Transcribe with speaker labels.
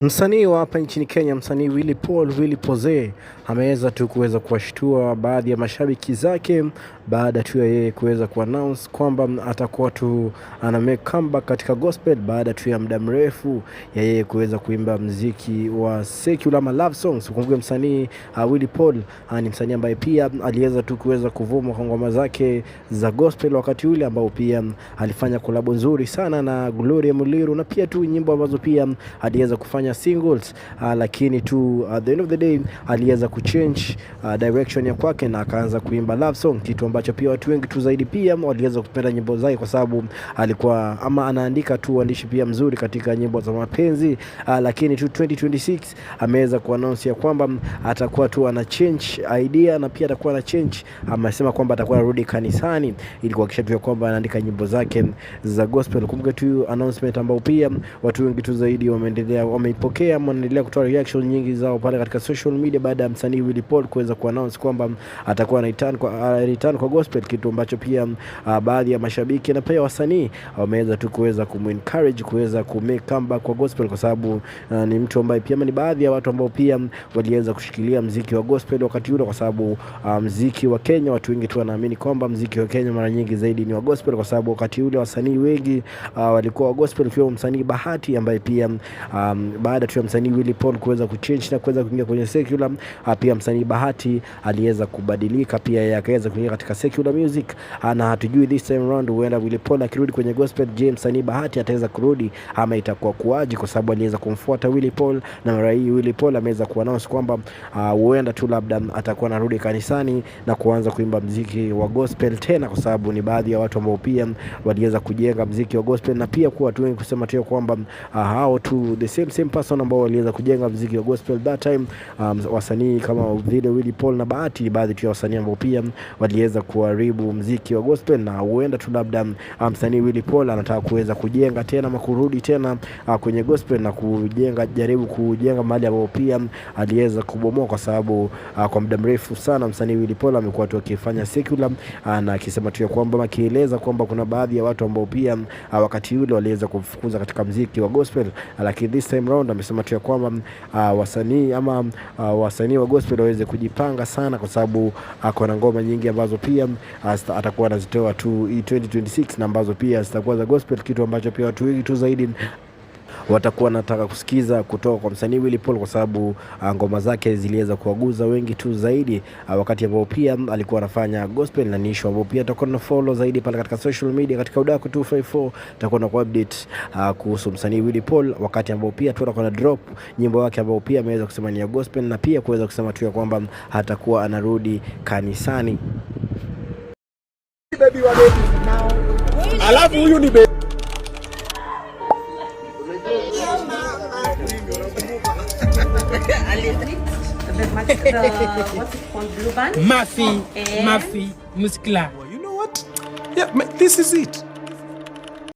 Speaker 1: Msanii wa hapa nchini Kenya, msanii Willy Poze ameweza tu kuweza kuwashtua baadhi ya mashabiki zake baada tu ya yeye kuweza kuannounce kwamba atakuwa tu ana make comeback katika gospel baada tu ya muda mrefu ya yeye kuweza kuimba muziki wa secular ama love songs. Ukumbuke msanii Willy Paul ni msanii ambaye pia aliweza tu kuweza kuvuma kwa ngoma zake za gospel wakati ule ambao pia alifanya kolabo nzuri sana na Gloria Muliru, na pia tu nyimbo ambazo pia aliweza kufanya singles, lakini tu at the end of the day aliweza kuchange direction ya kwake na akaanza kuimba love song, kitu ambacho pia watu wengi tu zaidi pia waliweza kupenda nyimbo zake kwa sababu alikuwa ama anaandika tu uandishi pia mzuri katika nyimbo za mapenzi. Lakini tu 2026 ameweza kuannounce ya kwamba atakuwa tu ana change idea na pia atakuwa ana change, amesema kwamba atakuwa anarudi kanisani ili kuhakikisha tu kwamba anaandika nyimbo zake za gospel. Kumbuka tu announcement ambao pia watu wengi tu zaidi wameipokea, wanaendelea kutoa reaction nyingi zao pale katika social media baada ya msanii Willy Paul kuweza kuannounce kwamba atakuwa return kwa gospel, kitu ambacho pia baadhi ya mashabiki na pia wasanii wameweza tu kuweza kumencourage kuweza kumake comeback kwa gospel, kwa sababu ni mtu ambaye pia ni baadhi ya watu ambao pia waliweza kushikilia muziki wa gospel wakati ule, kwa sababu muziki wa Kenya, watu wengi tu wanaamini kwamba muziki wa Kenya mara nyingi zaidi ni wa gospel, kwa sababu wakati ule wasanii wengi walikuwa wa gospel, kwa msanii Bahati ambaye pia baada tu ya msanii Willy Paul kuweza kuchange na kuweza kuingia kwenye secular, pia msanii Bahati aliweza kubadilika pia yeye akaweza kuingia katika secular music, na hatujui this time around huenda Willy Paul akirudi kwenye gospel, je, msanii Bahati ataweza kurudi ama itakuwa kuaje? Kwa sababu aliweza kumfuata Willy Paul na mara hii Willy Paul ameweza kuannounce kwamba huenda tu labda atakuwa anarudi kanisani na kuanza kuimba muziki wa gospel tena, kwa sababu ni baadhi ya watu ambao pia waliweza kujenga muziki wa gospel, na pia kwa watu wengi kusema tu kwamba hao tu the same person ambao waliweza kujenga muziki wa gospel that time, wasanii kama vile Willy Paul na Bahati, baadhi tu ya wasanii ambao pia waliweza kuharibu muziki wa gospel, na huenda tu labda msanii Willy Paul anataka kuweza kujenga tena ama kurudi tena kwenye gospel na jaribu kujenga mahali ambapo pia aliweza kubomoa, kwa sababu kwa muda mrefu sana msanii Willy Paul amekuwa tu akifanya secular, na akisema tu kwamba akieleza kwamba kuna baadhi ya watu ambao pia wakati ule waliweza kufukuza katika muziki wa gospel, lakini this time round amesema tu kwamba wasanii wa gospel waweze kujipanga sana, kwa sababu kuna ngoma nyingi ambazo pia atakuwa anazitoa tu 2026 na ambazo pia zitakuwa za gospel, kitu ambacho pia watu wengi tu zaidi watakuwa nataka kusikiza kutoka kwa msanii Willy Paul, kwa sababu ngoma zake ziliweza kuwaguza wengi tu zaidi wakati ambao pia alikuwa anafanya gospel, na nisho ambao pia tutakuwa na follow zaidi pale katika social media katika Udaku 254, tutakuwa na update kuhusu msanii Willy Paul wakati ambao pia tutakuwa na drop nyimbo yake ambao pia ameweza kusema ni ya gospel, na pia kuweza kusema tu kwamba hatakuwa anarudi kanisani.
Speaker 2: Baby wa baby now. Alafu huyu ni baby.
Speaker 3: What's it called? Blue band?
Speaker 2: Mafi Muscular. You know what? Yeah, this is it.